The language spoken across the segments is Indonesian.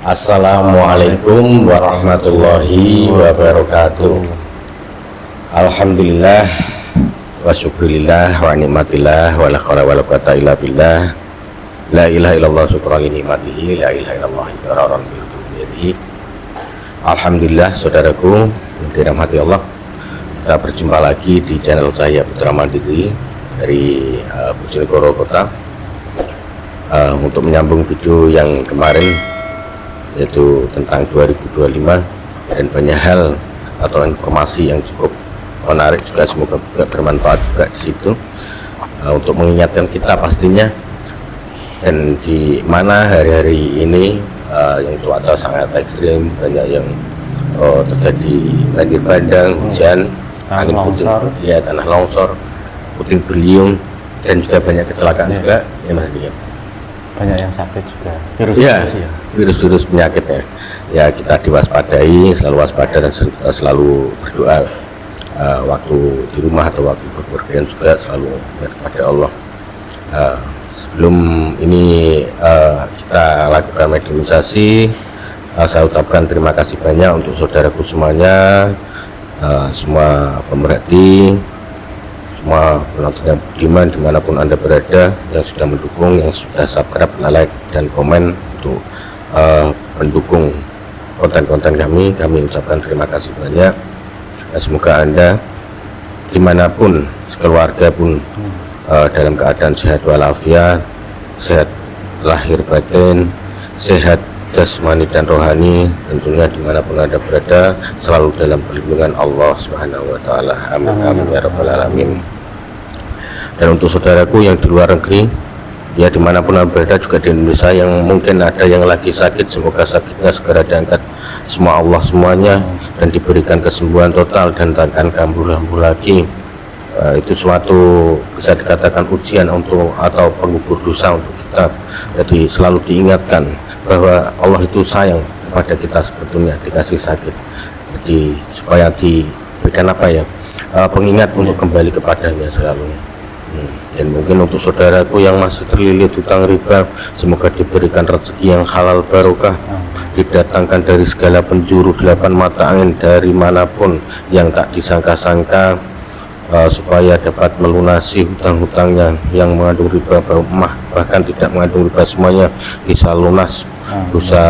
Assalamualaikum warahmatullahi wabarakatuh. Alhamdulillah wa syukurillah wa nikmatillah wa la khawla wa la quwwata illa billah. La ilaha illallah syukran li nikmatihi, la ilaha illallah iqraran bi. Alhamdulillah, saudaraku yang dirahmati Allah, kita berjumpa lagi di channel saya Putra Mandiri dari Bojonegoro Kota, untuk menyambung video yang kemarin, yaitu tentang 2025 dan banyak hal atau informasi yang cukup menarik juga, semoga juga bermanfaat juga di situ, untuk mengingatkan kita pastinya. Dan di mana hari-hari ini yang cuaca sangat ekstrim, banyak yang terjadi banjir bandang, hujan, angin puting, ya, tanah longsor, puting beliung, dan juga banyak kecelakaan juga, ya Mas Dian. Banyak yang sakit juga, virus penyakitnya. Ya, kita diwaspadai, selalu waspada dan selalu berdoa, waktu di rumah atau waktu bepergian juga selalu ingat kepada Allah. Sebelum ini kita lakukan mediumisasi, saya ucapkan terima kasih banyak untuk saudaraku semuanya, semua pemerhati, semua penonton yang budiman dimanapun Anda berada, yang sudah mendukung, yang sudah subscribe, like, dan komen untuk mendukung konten-konten kami ucapkan terima kasih banyak. Semoga Anda dimanapun, sekeluarga pun dalam keadaan sehat walafiat, sehat lahir batin, sehat jasmani dan rohani, tentunya dimanapun Anda berada selalu dalam perlindungan Allah Subhanahu wa Ta'ala. Amin amin ya rabbal alamin. Dan untuk saudaraku yang di luar negeri, ya dimanapun Anda berada, juga di Indonesia yang mungkin ada yang lagi sakit, semoga sakitnya segera diangkat semua Allah semuanya dan diberikan kesembuhan total dan takkan kambuh-kambuh lagi. Itu suatu bisa dikatakan ujian untuk atau pengukur dosa untuk kita. Jadi selalu diingatkan bahwa Allah itu sayang kepada kita sebetulnya, dikasih sakit, jadi supaya diberikan pengingat untuk kembali kepadanya selalu. Dan mungkin untuk saudaraku yang masih terlilit hutang riba, semoga diberikan rezeki yang halal barokah, didatangkan dari segala penjuru 8 mata angin dari manapun yang tak disangka-sangka, supaya dapat melunasi hutang-hutangnya yang mengandung riba, bahkan tidak mengandung riba, semuanya bisa lunas, bisa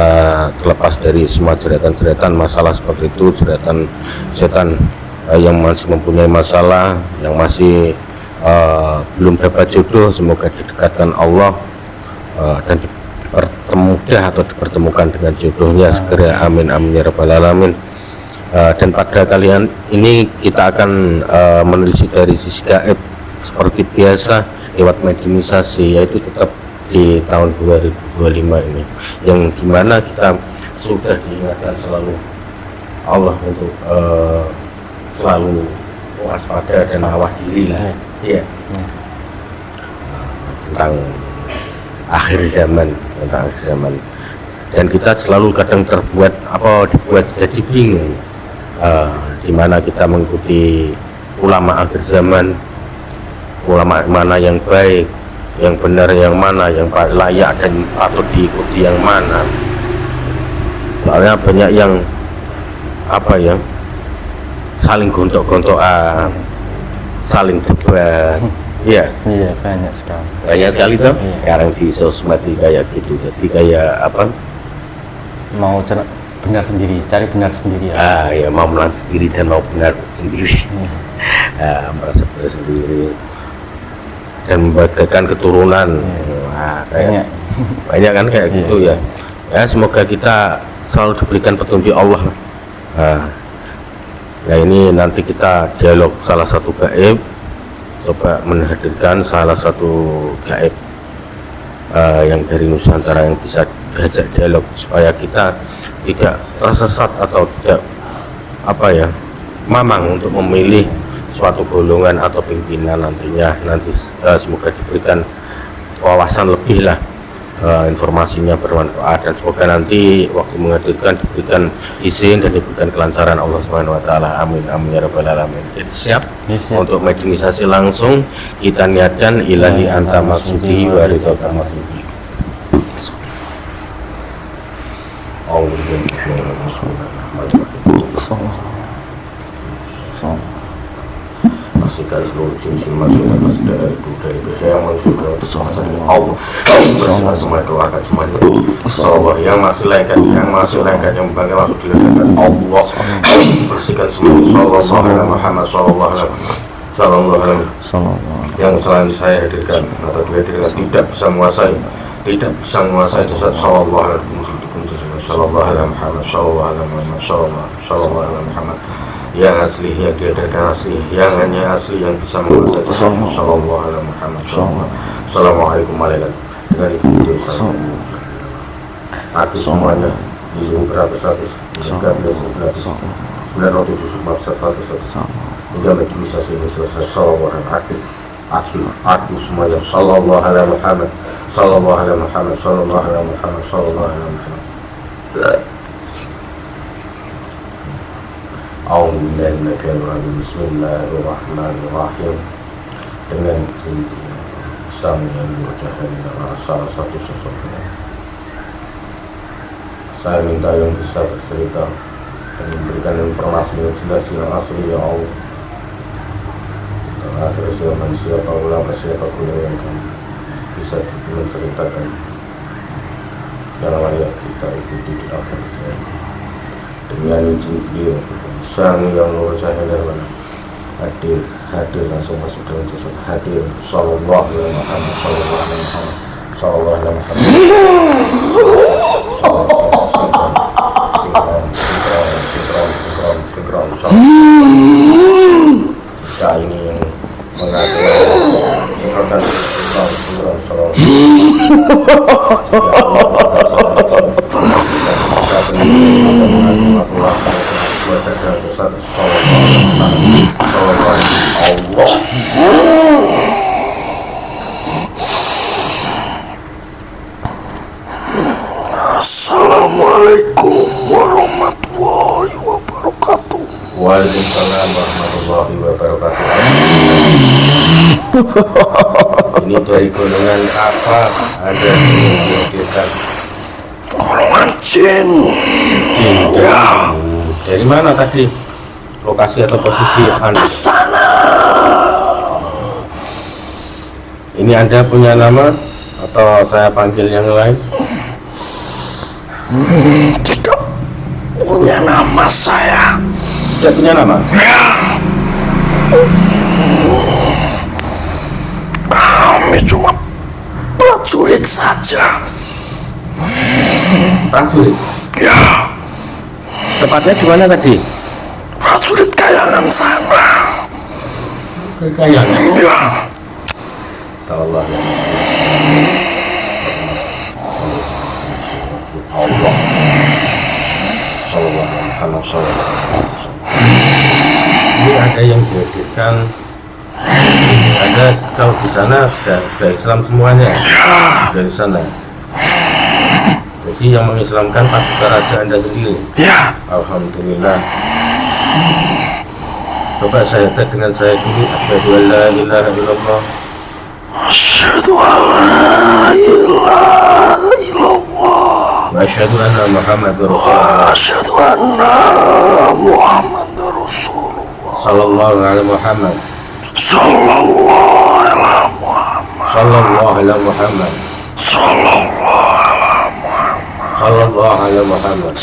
terlepas dari semua jeratan-jeratan masalah seperti itu, jeratan setan yang masih mempunyai masalah, yang masih belum dapat jodoh, semoga didekatkan Allah dan dipertemukan atau dipertemukan dengan jodohnya segera, amin amin ya rabbal alamin. Dan pada kali ini kita akan menelisik dari sisi gaib seperti biasa lewat mediumisasi, yaitu tetap di tahun 2025 ini, yang gimana kita sudah diingatkan selalu Allah untuk selalu waspada dan awas diri lah, ya, tentang akhir zaman, dan kita selalu kadang dibuat jadi bingung, di mana kita mengikuti ulama akhir zaman, ulama mana yang baik, yang benar yang mana, yang layak dan patut diikuti yang mana. Soalnya banyak yang saling gontok-gontokan, saling debat, iya banyak sekali tuh. Sekarang di sosmed kayak gitu, jadi kayak mau benar sendiri, cari benar sendiri ya, mau menang sendiri dan mau benar sendiri, merasa benar sendiri dan membanggakan keturunan. Kayak banyak kan kayak gitu ya. Semoga kita selalu diberikan petunjuk Allah. Nah, ini nanti kita dialog salah satu gaib, coba menghadirkan salah satu gaib yang dari Nusantara yang bisa diajak dialog supaya kita tidak tersesat atau tidak mamang untuk memilih suatu golongan atau pimpinan nantinya. Semoga diberikan wawasan lebih lah, informasinya bermanfaat, dan semoga nanti waktu menghadirkan diberikan izin dan diberikan kelancaran Allah Subhanahu wa Ta'ala. Amin amin ya rabbal alamin. Jadi siap untuk mediumisasi langsung kita niatkan, ilahi anta maksudi wa ridhoka maksudi. bersihkan seluruh jin masuk atas dari ibu dari biasa yang masuk ke bersama dengan Allah, bersihkan semua keluarga semuanya. Sallallahu yang masih lengket yang bangga masuk di lengket Allah, bersihkan semua. Sallallahu alaihi Muhammad sallallahu alaihi yang selain saya hadirkan atau dihadirkan tidak bisa menguasai jasad sallallahu alaihi Muhammad sallallahu alaihi Muhammad yang asli, yang dihadirkan asli, yang hanya asli yang bisa menguasai jasad sallallahu alaihi Muhammad. Assalamualaikum warahmatullahi wabarakatuh. Hati semuanya izin beratus-ratus, beratus-ratus, 900 hingga majelis ini selesai. Sallallahu aktif semuanya. Sallallahu alaihi Muhammad sallallahu alaihi Muhammad sallallahu alaihi Muhammad sallallahu alaihi Muhammad. Bismillahirrahmanirrahim. Dengan sang yang bercahaya adalah salah satu sosoknya. Saya minta yang bisa bercerita dan memberikan informasi yang jelas yang asli ya Allah. Akhir zaman siapa ulama siapa guru yang bisa menceritakan yang layak kita ikuti di akhir zaman. Dengan izin beliau, sang yang luar cahaya nirwana hadir langsung masuk dalam jasad, hadir sallallahu alaihi Muhammad sallallahu alaihi Muhammad sallallahu alaihi Muhammad. Jika ini yang mengatakan Assalamualaikum warahmatullahi wabarakatuh. Waalaikumsalam warahmatullahi wabarakatuh. Ini dari golongan apa? Ada yang dihadirkan Golongan jin. jin. Ya, Dari mana tadi? Lokasi atau posisi Anda? atas sana. Ini Anda punya nama atau saya panggil yang lain? Tidak punya nama saya. Tidak punya nama? Kami cuma prajurit saja. Prajurit. Ya, Tepatnya di mana tadi? prajurit kayangan sana. Kayangan. Ya, Sallallahu alaihi Allah. Sallallahu alaihi Muhammad sallallahu. Ini ada yang dihadirkan. Ada kalau di sana sudah Islam semuanya dari sana. Jadi yang mengislamkan Pak Raja Anda sendiri. ya. Alhamdulillah. Coba saya dengan saya dulu. Asyhadu an la ilaha illallah. Asyhadu an la ilaha illallah. Wa asyhadu anna Muhammadar Wa Rasulullah. asyhadu anna Muhammadar Rasulullah. Sallallahu alaihi Muhammad. Sallallahu alaihi Muhammad. Sallallahu alaihi Muhammad. Sallallahu Sallallahu alaihi Muhammad.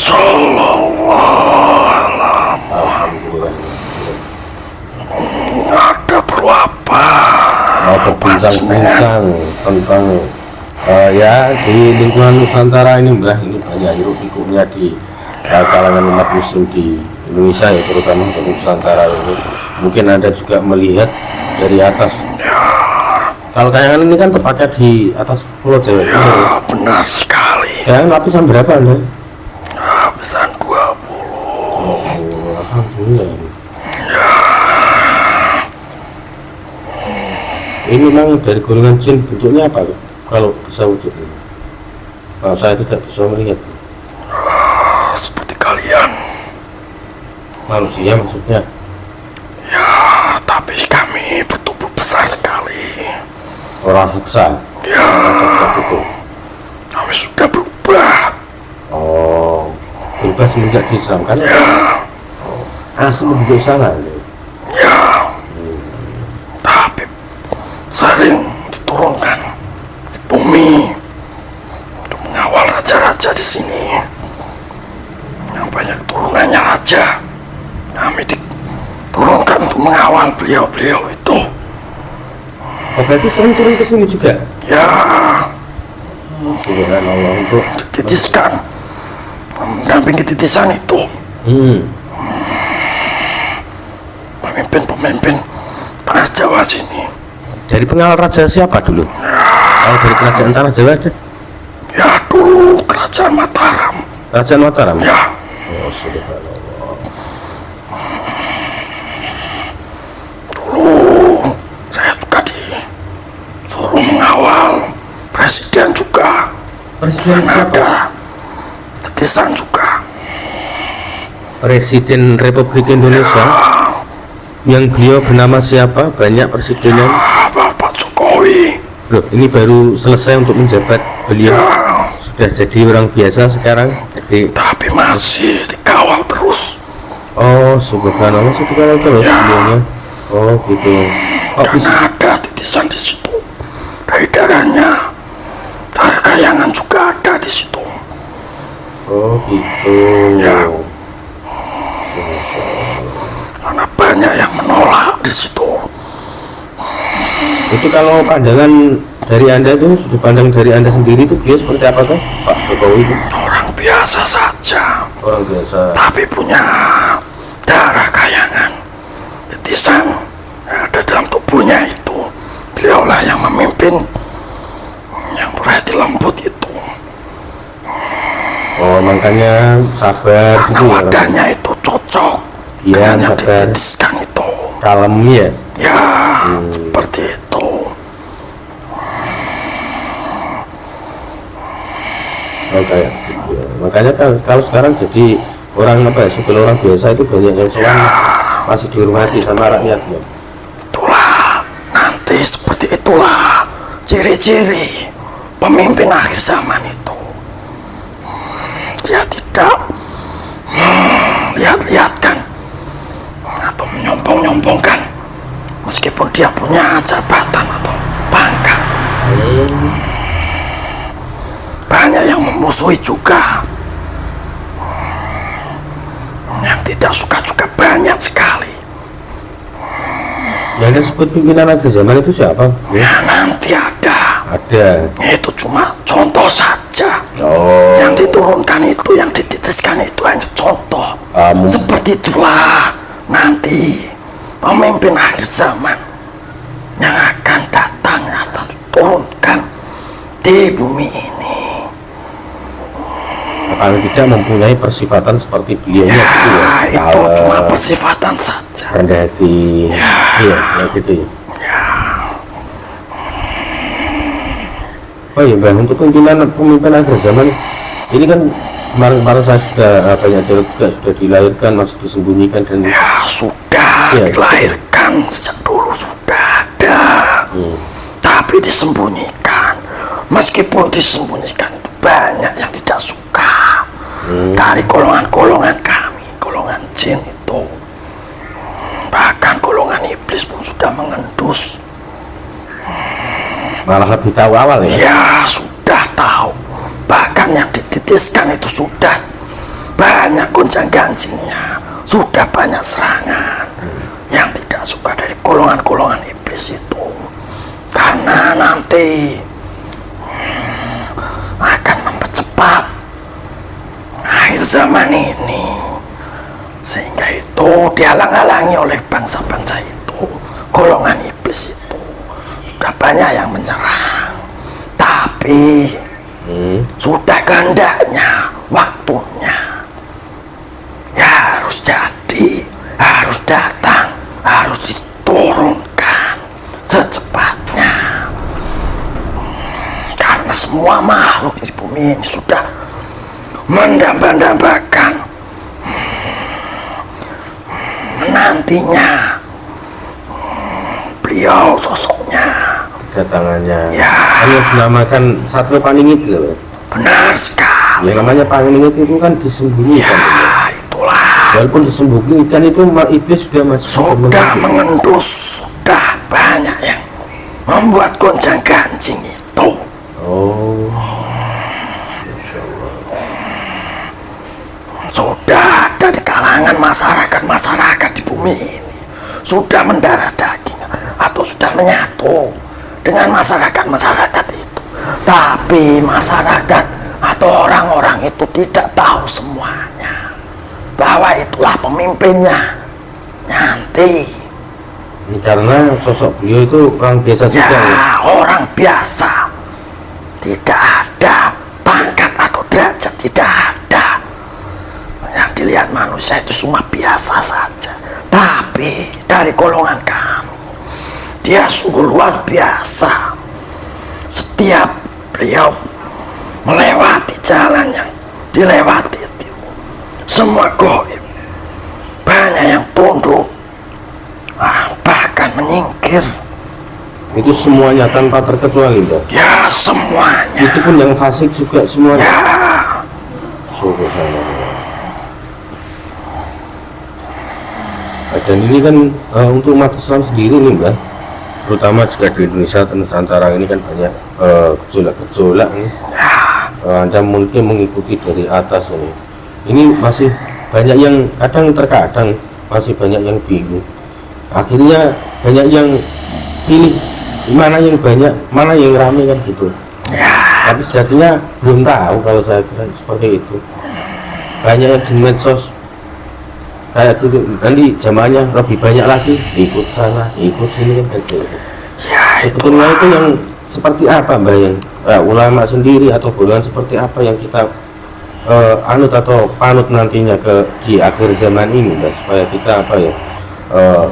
Alhamdulillah. Ada perlu apa? Mau berbincang-bincang tentang ya di lingkungan Nusantara ini, Mbah, ini banyak hiruk-pikuknya di kalangan umat muslim di Indonesia ya, terutama untuk Nusantara ini. Mungkin Anda juga melihat dari atas. Kalau kayangan ini kan tepatnya di atas Pulau Jawa. Ya, benar sekali. Kayangan lapisan berapa Anda? Habisan 20. Alhamdulillah. Ini memang dari golongan jin, bentuknya apa Pak? Kalau bisa wujud ini? Nah, saya tidak bisa melihat. Seperti kalian. Manusia maksudnya. Ya, tapi kami bertubuh besar sekali. Orang heksa. Ya, Heksa itu. kami sudah berubah. Oh, berubah semenjak diislamkan. Ya, Asli penduduk sana. ya. sering diturunkan di bumi untuk mengawal raja-raja di sini. Yang banyak turunannya raja, kami diturunkan untuk mengawal beliau-beliau itu. Oh, berarti sering turun ke sini juga? Ya, Subhanallah, untuk titiskan, mendampingi titisan itu. Pemimpin-pemimpin Tanah Jawa sini. Dari pengawal raja siapa dulu? Kalau dari kerajaan Tanah Jawa ada? Ya, dulu Kerajaan Mataram. Kerajaan Mataram? Ya, Oh, subhanallah. dulu saya juga disuruh mengawal presiden juga. Presiden Dan siapa? ada titisan juga. Presiden Republik Indonesia. Yang beliau bernama siapa? Banyak presidenan. Bapak Jokowi. Loh, ini baru selesai untuk menjabat. Beliau Ya, sudah jadi orang biasa sekarang. Jadi, tapi masih dikawal terus. oh, subhanallah, itu kalau terus beliaunya. Oh, gitu. Oh, bisa. Karena ada titisan di situ. Dari darahnya, dari Kayangan juga ada di situ. Oh, gitu. Ya. Karena banyak yang menolak di situ. Itu kalau pandangan dari Anda itu, sudut pandang dari Anda sendiri itu beliau seperti apa kan, Pak Jokowi itu? Orang biasa saja, Orang biasa. tapi punya darah Kayangan. Titisan yang ada dalam tubuhnya itu, beliaulah yang memimpin, yang berhati lembut itu. Oh, makanya sabar Karena gitu ya. wadahnya itu cocok Iya, dengan yang sabar. dititiskan itu. Kalem ya. Ya, seperti itu. Oh, kayak gitu ya. Makanya kalau sekarang jadi orang apa ya, sebelum orang biasa itu banyak yang soal masih dihormati sama rakyatnya. Itulah, nanti seperti itulah ciri-ciri pemimpin akhir zaman itu. Dia tidak lihat-lihatkan atau menyombong-nyombongkan meskipun dia punya jabatan atau pangkat. Banyak yang memusuhi juga, yang tidak suka juga banyak sekali. Yang disebut pimpinan akhir zaman itu siapa? Ya, nanti ada. Ada. Itu cuma contoh saja. Oh. Yang diturunkan itu, yang dititiskan itu hanya contoh. Seperti itulah nanti pemimpin akhir zaman yang akan datang atau diturunkan di bumi ini. Paling tidak mempunyai persifatan seperti beliaunya gitu ya. Ya, itu cuma persifatan saja. Rendah hati. Iya, kayak gitu ya. Oh iya, Mbak, untuk pemimpin akhir zaman ini kan kemarin saya sudah banyak dialog juga sudah dilahirkan, masih disembunyikan dan Ya, sudah Ya, dilahirkan sejak dulu sudah ada. Tapi disembunyikan. Meskipun disembunyikan itu banyak yang tidak suka. Dari golongan-golongan kami, golongan jin itu. Bahkan golongan iblis pun sudah mengendus. malah lebih tahu awal ya. Ya, sudah tahu. Bahkan yang dititiskan itu sudah banyak gonjang-ganjingnya. Sudah banyak serangan yang tidak suka dari golongan-golongan iblis itu. Karena nanti akan mempercepat akhir zaman ini, sehingga itu dihalang-halangi oleh bangsa-bangsa itu, golongan iblis itu. Sudah banyak yang menyerang, tapi sudah kehendaknya, waktunya ya harus jadi, harus datang, harus diturunkan secepatnya. Karena semua makhluk di bumi ini sudah mendamba-dambakan, menantinya beliau, sosoknya. Kedatangannya. Ya. Kan yang dinamakan Satrio Paningit loh. Benar sekali. Yang namanya Paningit itu kan disembunyikan. Ya, itulah. Walaupun disembunyikan itu iblis sudah masuk. Sudah mengendus, sudah banyak yang membuat gonjang-ganjing itu. Oh, Sudah ada di kalangan masyarakat di bumi ini, sudah mendarah daging atau sudah menyatu dengan masyarakat itu. Tapi masyarakat atau orang-orang itu tidak tahu semuanya, bahwa itulah pemimpinnya nanti. ini karena sosok beliau itu orang biasa Ya, juga ya. orang biasa, tidak ada pangkat atau derajat, tidak ada. Yang dilihat manusia itu cuma biasa saja. Tapi dari golongan kami, dia sungguh luar biasa. Setiap beliau melewati jalan yang dilewati itu, semua goib, banyak yang tunduk, bahkan menyingkir. Itu semuanya tanpa terkecuali, Mbak. Ya, semuanya. Itu pun yang fasik juga semuanya. Ya, Subhanallah. Dan ini kan untuk umat Islam sendiri nih, Mbak, terutama juga di Indonesia dan Nusantara ini kan banyak gejolak nih. Anda mungkin mengikuti dari atas ini. Ini masih banyak yang terkadang masih banyak yang bingung. Akhirnya banyak yang pilih mana yang banyak, mana yang ramai kan gitu. Tapi sejatinya belum tahu kalau saya kira seperti itu. Banyak yang di medsos kayak gitu, nanti jamaahnya lebih banyak lagi ikut sana ikut sini kan gitu. Sebetulnya itu yang seperti apa, Mbak, yang ulama sendiri atau golongan seperti apa yang kita anut atau panut nantinya di akhir zaman ini, Mbak, supaya kita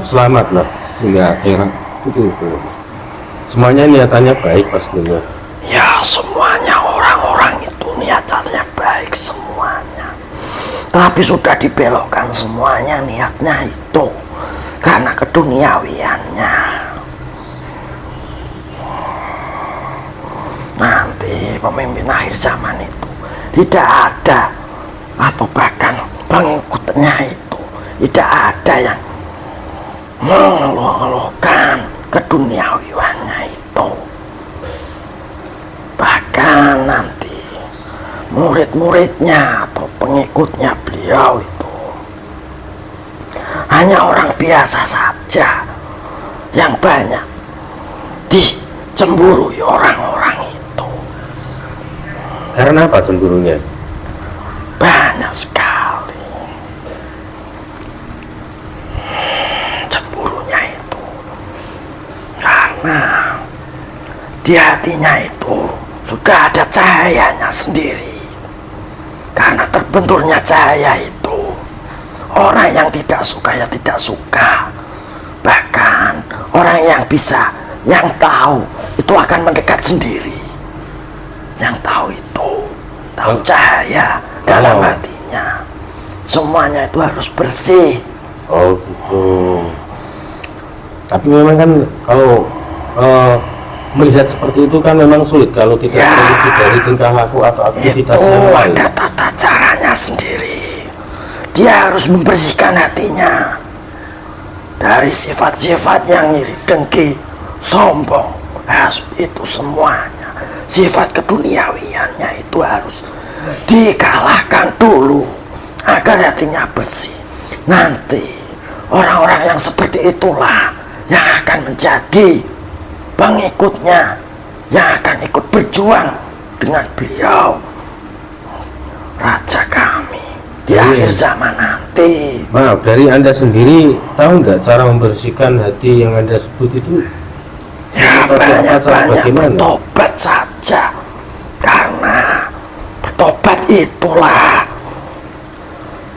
selamat lah hingga akhirat itu. Semuanya niatannya baik pastinya. ya, semuanya orang-orang itu niatannya baik semuanya. Tapi sudah dibelokkan semuanya niatnya itu karena keduniawiannya. Nanti pemimpin akhir zaman itu tidak ada, atau bahkan pengikutnya itu tidak ada yang mengeluh-ngeluhkan keduniawiannya itu. Bahkan nanti murid-muridnya atau pengikutnya beliau itu hanya orang biasa saja yang banyak dicemburui orang-orang itu. Karena apa cemburunya? Banyak sekali cemburunya itu, karena di hatinya itu sudah ada cahayanya sendiri. Karena terbenturnya cahaya itu, orang yang tidak suka ya tidak suka. Bahkan orang yang bisa, yang tahu itu akan mendekat sendiri. Yang tahu itu, tahu cahaya dalam hatinya. Semuanya itu harus bersih. Oh gitu. Tapi memang kan kalau melihat seperti itu kan memang sulit kalau tidak terwujud dari tingkah laku atau aktivitas Itu yang lain. ada tata caranya sendiri. Dia harus membersihkan hatinya dari sifat-sifat yang iri, dengki, sombong, hasud, itu semuanya. Sifat keduniawiannya itu harus dikalahkan dulu agar hatinya bersih. Nanti orang-orang yang seperti itulah yang akan menjadi pengikutnya, yang akan ikut berjuang dengan beliau, raja kami di akhir zaman nanti. Maaf, dari Anda sendiri tahu nggak cara membersihkan hati yang Anda sebut itu? Ya, banyak-banyak bagaimana? bertobat saja, karena bertobat itulah,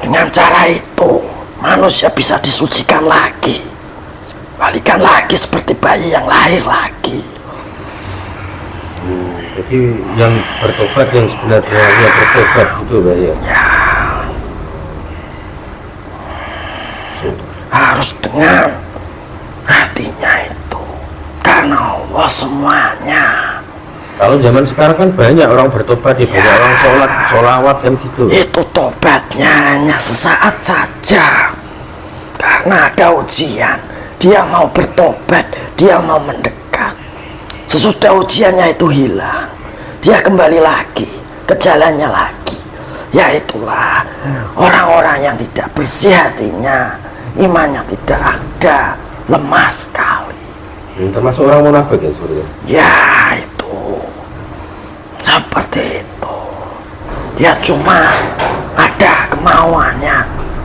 dengan cara itu manusia bisa disucikan lagi, balikan lagi seperti bayi yang lahir lagi. Jadi yang bertobat, yang sebenarnya bertobat gitu, Mbak, ya? Ya, harus dengan hatinya itu, karena Allah semuanya. Kalau zaman sekarang kan banyak orang bertobat, ya, banyak orang sholawat kan gitu. Itu tobatnya hanya sesaat saja, karena ada ujian. Dia mau bertobat, dia mau mendekat, Sesudah ujiannya itu hilang, dia kembali lagi ke jalannya lagi. Yaitulah orang-orang yang tidak bersih hatinya, imannya tidak ada, lemah sekali. Termasuk orang munafik ya sebenarnya. Ya itu seperti itu. Dia cuma ada kemauannya,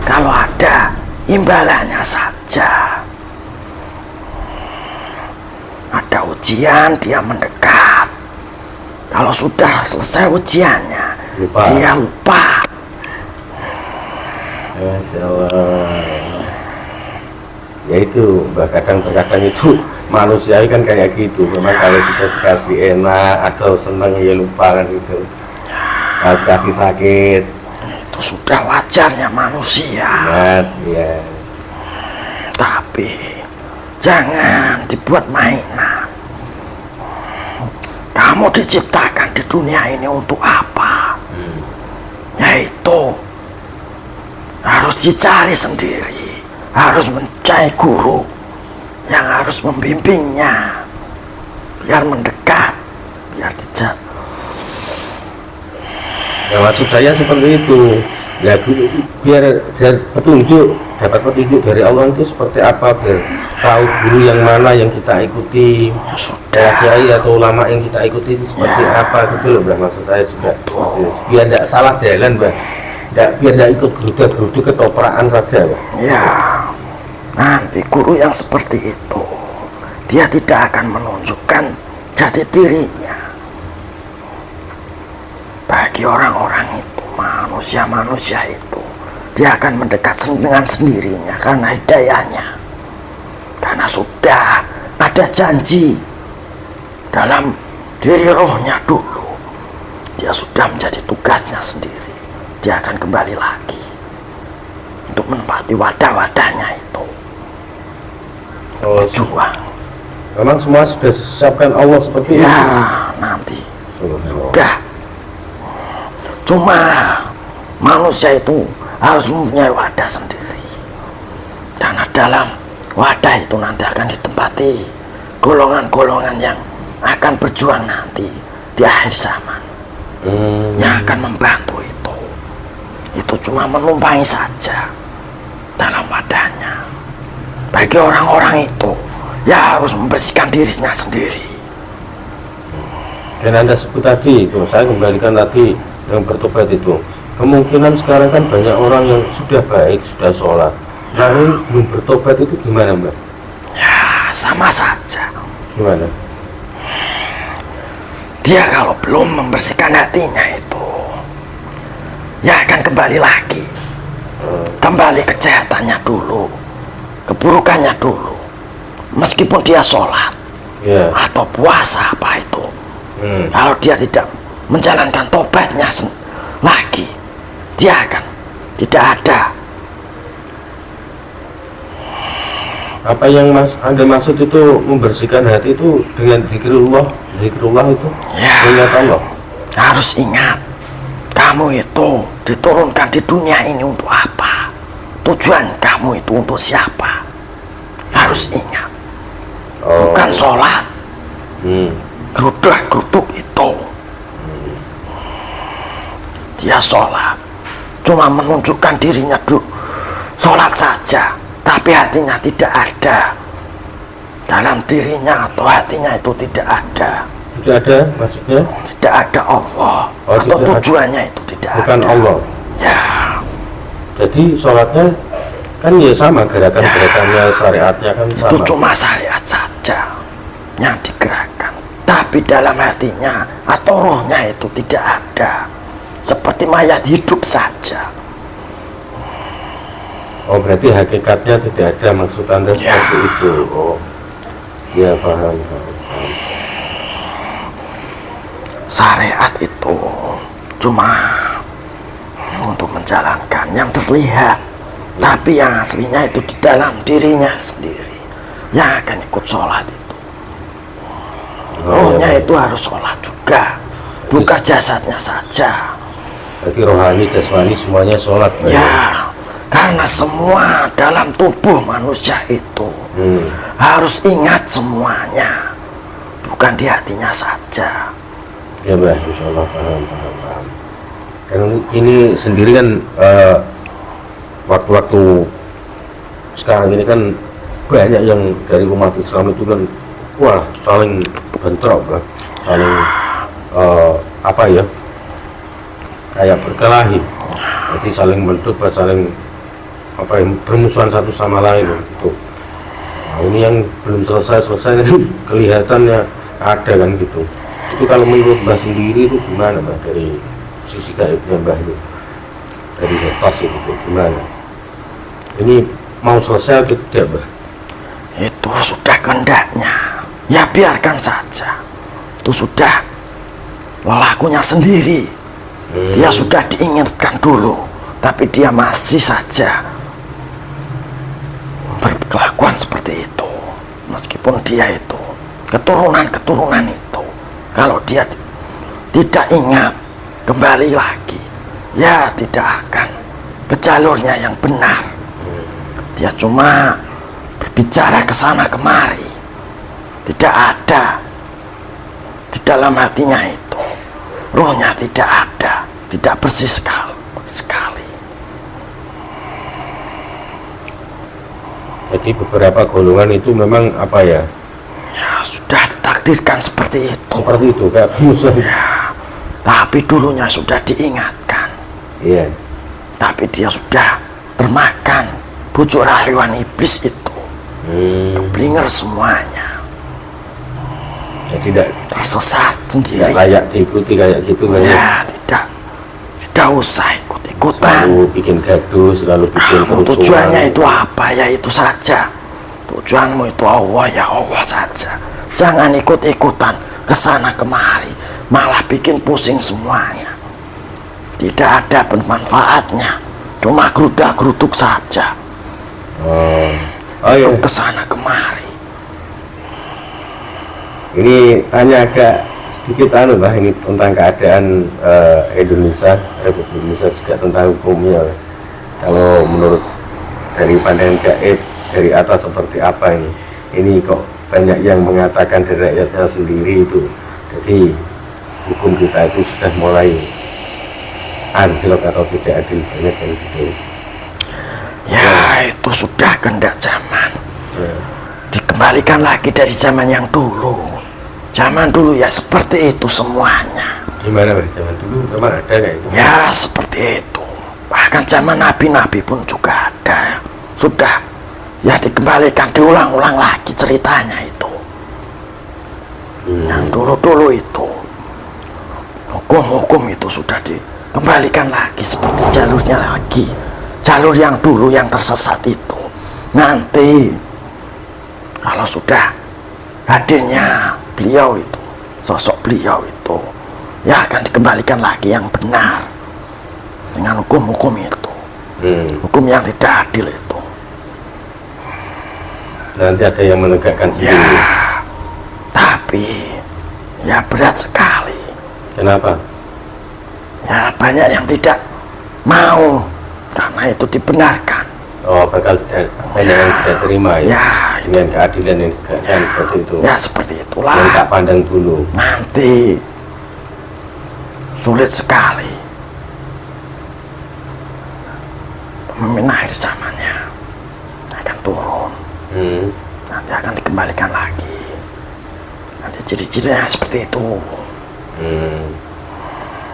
kalau ada imbalannya saja. Ada ujian dia mendekat, kalau sudah selesai ujiannya Lupa. dia lupa. Masya Allah. Ya itu, terkadang itu manusia kan kayak gitu. Memang kalau sudah dikasih enak atau senang ya lupa kan gitu. Kalau dikasih sakit, Itu sudah wajarnya manusia. ingat ya. Tapi jangan dibuat mainan. Kamu diciptakan di dunia ini untuk apa? Yaitu harus dicari sendiri, harus mencari guru yang harus membimbingnya, biar mendekat, biar tidak. Ya, maksud saya seperti itu. Ya, biar petunjuk, dapat petunjuk dari Allah itu seperti apa, biar tahu guru yang mana yang kita ikuti, kiai atau ulama yang kita ikuti itu seperti apa gitu loh, Mbak. Maksud saya juga seperti itu. Biar tidak salah jalan, Mbak. Biar tidak ikut geruda-gerudu ketopraan saja, Mbak. Ya, nanti guru yang seperti itu, dia tidak akan menunjukkan jati dirinya bagi orang-orang itu, manusia-manusia itu. Dia akan mendekat dengan sendirinya karena hidayahnya, karena sudah ada janji dalam diri rohnya dulu. Dia sudah menjadi tugasnya sendiri. Dia akan kembali lagi untuk menempati wadah-wadahnya itu. Oh, Berjuang. memang semua sudah disiapkan Allah seperti Ya, itu. nanti Sudah. sudah. Cuma manusia itu harus mempunyai wadah sendiri. Karena dalam wadah itu nanti akan ditempati golongan-golongan yang akan berjuang nanti di akhir zaman. Yang akan membantu itu. Itu cuma menumpangi saja dalam wadahnya. Bagi orang-orang itu, ya harus membersihkan dirinya sendiri. Dan Anda sebut tadi itu, saya kembalikan tadi yang bertobat itu. Kemungkinan sekarang kan banyak orang yang sudah baik, sudah sholat, namun belum bertobat, itu gimana, Mbak? Ya, sama saja. Gimana? Dia kalau belum membersihkan hatinya itu, ya akan kembali lagi. Kembali kejahatannya dulu, keburukannya dulu. Meskipun dia sholat Ya. atau puasa apa itu, kalau dia tidak menjalankan tobatnya lagi, dia akan tidak ada. Apa yang Anda maksud itu membersihkan hati itu dengan zikrullah itu? Ya. Ingat Allah. Harus ingat, kamu itu diturunkan di dunia ini untuk apa? Tujuan kamu itu untuk siapa? Harus ingat. Bukan sholat, geruduk itu. Dia sholat, cuma menunjukkan dirinya dulu sholat saja, tapi hatinya tidak ada. Dalam dirinya atau hatinya itu tidak ada. Tidak ada maksudnya? Tidak ada Allah. Oh, Atau tidak ada. tujuannya itu tidak Bukan ada. Allah. Ya, Jadi sholatnya kan ya sama, gerakan-gerakannya, syariatnya kan itu sama. cuma syariat saja yang digerakkan, tapi dalam hatinya atau rohnya itu tidak ada, seperti mayat hidup saja. Oh, berarti hakikatnya tidak ada, maksud Anda seperti itu. Oh, ya paham. Syariat itu cuma untuk menjalankan yang terlihat, tapi yang aslinya itu di dalam dirinya sendiri yang akan ikut sholat itu. Rohnya itu harus sholat juga, bukan jasadnya saja. Berarti rohani, jasmani semuanya sholat. Ya, karena semua dalam tubuh manusia itu harus ingat semuanya. bukan di hatinya saja. Ya Mbah, insya Allah paham. Dan ini sendiri kan waktu-waktu sekarang ini kan banyak yang dari umat Islam itu kan wah saling bentrok Mbah, saling apa ya, kayak berkelahi, jadi saling mendebat, saling apa ya, bermusuhan satu sama lain gitu. Nah, ini yang belum selesai kelihatannya ada kan gitu. Itu kalau menurut Mbah sendiri itu gimana Mbah, dari sisi gaibnya Mbah itu, dari atas itu gimana? Ini mau selesai atau tidak Mbah? Itu sudah kehendaknya, ya biarkan saja. Itu sudah lelakunya sendiri. Dia sudah diingatkan dulu, tapi dia masih saja berkelakuan seperti itu. Meskipun dia itu keturunan itu, kalau dia tidak ingat kembali lagi, ya tidak akan ke jalurnya yang benar. Dia cuma berbicara ke sana kemari, tidak ada di dalam hatinya itu, rohnya tidak ada, tidak bersih sekali. Jadi beberapa golongan itu memang apa ya? Ya sudah ditakdirkan seperti itu. Seperti itu kayak musuh. Ya, tapi dulunya sudah diingatkan. Iya. Tapi dia sudah termakan bujuk rayuan iblis itu. Keblinger semuanya. Jadi tidak Tersesat sendiri. layak diikuti kayak gitu kan ya? Ya, tidak usah ikut-ikutan. Selalu bikin gaduh, selalu bikin Kamu kerusuhan. tujuannya itu apa, ya itu saja. Tujuanmu itu Allah, ya Allah saja. Jangan ikut-ikutan kesana kemari, malah bikin pusing semuanya. Tidak ada bermanfaatnya, cuma gerudak-geruduk saja. Oh iya, Kesana kemari. ini tanya agak sedikit Mbah, ini tentang keadaan Indonesia, Republik Indonesia, juga tentang hukumnya. Kalau menurut dari pandangan gaib dari atas seperti apa ini? Ini kok banyak yang mengatakan dari rakyatnya sendiri itu. Jadi hukum kita itu sudah mulai anjlok atau tidak adil, banyak yang gitu. Ya, itu sudah kehendak zaman. Dikembalikan lagi dari zaman yang dulu. Zaman dulu ya seperti itu semuanya. Gimana Mbah, zaman dulu memang ada kayak itu? Ya seperti itu. Bahkan zaman nabi-nabi pun juga ada. Sudah ya dikembalikan, diulang-ulang lagi ceritanya itu. Yang dulu-dulu itu hukum-hukum itu sudah dikembalikan lagi seperti jalurnya lagi. Jalur yang dulu yang tersesat itu. Nanti kalau sudah hadirnya beliau itu, sosok beliau itu, ya akan dikembalikan lagi yang benar dengan hukum-hukum itu. Hukum yang tidak adil itu. Nanti ada yang menegakkan sendiri. Ya, tapi ya berat sekali. Kenapa? Ya banyak yang tidak mau karena itu dibenarkan. Oh, bakal banyak yang tidak terima ya, Ya, dengan keadilan yang ditegakkan seperti itu. Ya seperti itulah. Yang tak pandang dulu. Nanti sulit sekali. Pemimpin akhir zamannya akan turun. Nanti akan dikembalikan lagi. Nanti ciri-cirinya seperti itu.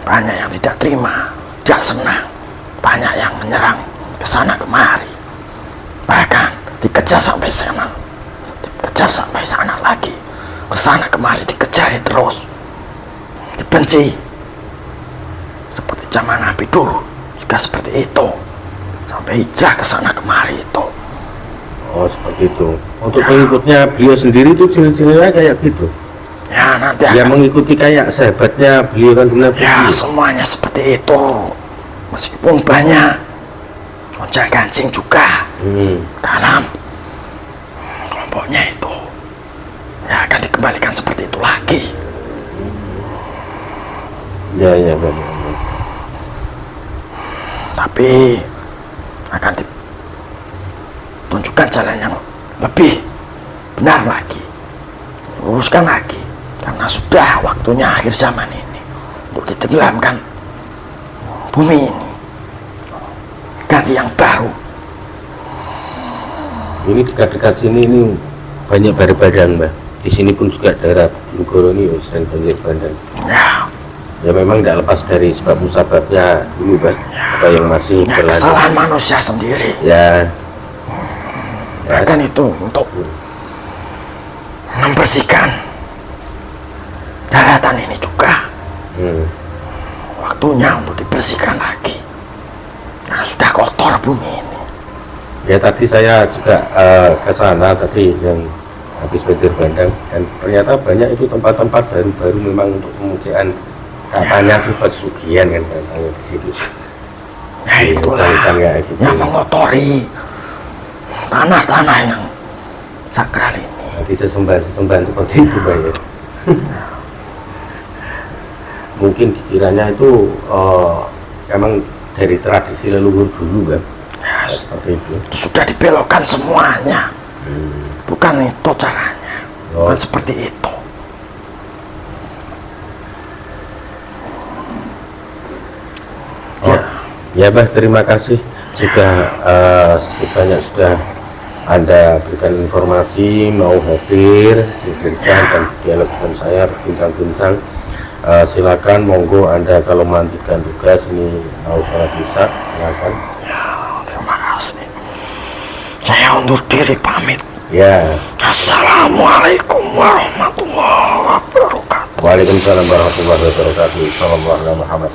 Banyak yang tidak terima, tidak senang. Banyak yang menyerang ke sana kemari. Bahkan dikejar sampai sana. Dikejar sampai sana lagi. Ke sana kemari dikejar terus. Dibenci. Seperti zaman Nabi dulu juga seperti itu. Sampai hijrah ke sana kemari itu. Oh, seperti itu. Untuk pengikutnya beliau sendiri itu ciri-cirinya kayak gitu. Ya nanti Dia akan, mengikuti kayak sahabatnya beliau kan sebenarnya. ya semuanya seperti itu. Meskipun banyak gonjang-ganjing juga dalam kelompoknya itu, ya akan dikembalikan seperti itu lagi. Ya, ya, benar. Tapi akan ditunjukkan jalan yang lebih benar lagi, luruskan lagi Karena sudah waktunya akhir zaman ini untuk ditenggelamkan bumi ini, ganti yang baru. Ini dekat-dekat sini ini banyak badang, Mbak. Di sini pun juga daerah Bojonegoro ini sering banjir bandang. Ya memang tidak lepas dari sebab musababnya dulu, Mbak. Apa yang masih Ya, berlanjut. kesalahan manusia sendiri. Ya. Bahkan itu untuk membersihkan daratan ini juga waktunya untuk dibersihkan lagi. Nah, sudah kotor bumi ini. Ya tadi saya juga ke sana tadi yang habis banjir bandang, dan ternyata banyak itu tempat-tempat baru memang untuk pemujaan, katanya sih pesugihan kan katanya di situ. Ya itulah Kayak gitu. yang mengotori tanah-tanah yang sakral ini. Nanti sesembahan seperti itu, Mbak, ya. Mungkin dikiranya itu emang dari tradisi leluhur dulu, kan? Ya, Seperti itu. sudah dibelokkan semuanya. Bukan itu caranya. Bukan seperti itu. Ya, Mbah, terima kasih sudah sudah Anda berikan informasi, mau hadir diberikan dan dialog dengan saya, bincang-bincang. Silakan, monggo Anda kalau melanjutkan tugas ini mau sholat isya, silakan. Ya, terima kasih. Saya undur diri pamit. Ya, Assalamualaikum warahmatullahi wabarakatuh. waalaikumsalam warahmatullahi wabarakatuh. Sallallahu alaihi Muhammad.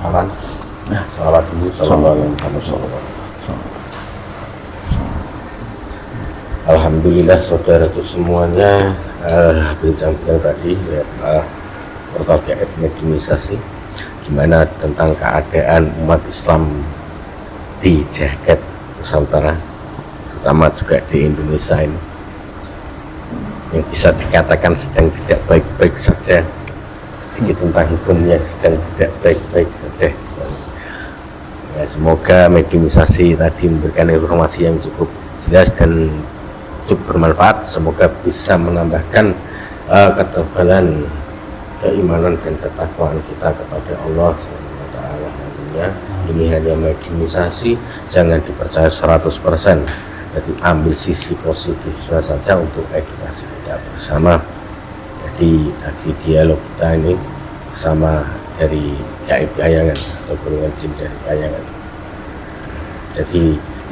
Aman. Salawat dulu. Sallallahu alaihi Muhammad. Alhamdulillah saudaraku semuanya, bincang-bincang tadi ya, portal GF Mediumisasi, gimana tentang keadaan umat Islam di jagat Nusantara, terutama juga di Indonesia ini, yang bisa dikatakan sedang tidak baik-baik saja. Sedikit tentang hukum yang sedang tidak baik-baik saja. Ya, semoga Mediumisasi tadi memberikan informasi yang cukup jelas dan cukup bermanfaat. Semoga bisa menambahkan ketebalan keimanan dan ketakwaan kita kepada Allah SWT nantinya. Ini hanya mediumisasi, jangan dipercaya 100%. Jadi ambil sisi positifnya saja untuk edukasi kita bersama. Jadi tadi dialog kita ini bersama dari Gaib Kayangan atau golongan jin dari Kayangan. Jadi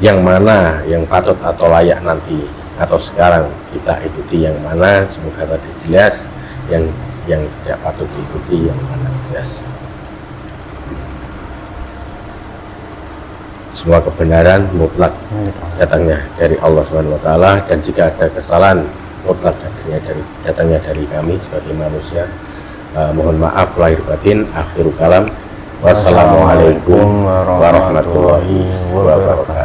yang mana yang patut atau layak nanti atau sekarang kita ikuti yang mana, semoga tadi jelas. Yang tidak patut diikuti yang mana jelas. Semua kebenaran mutlak datangnya dari Allah SWT, dan jika ada kesalahan mutlak datangnya dari kami sebagai manusia. Mohon maaf lahir batin. Akhirul kalam. Wassalamualaikum warahmatullahi wabarakatuh.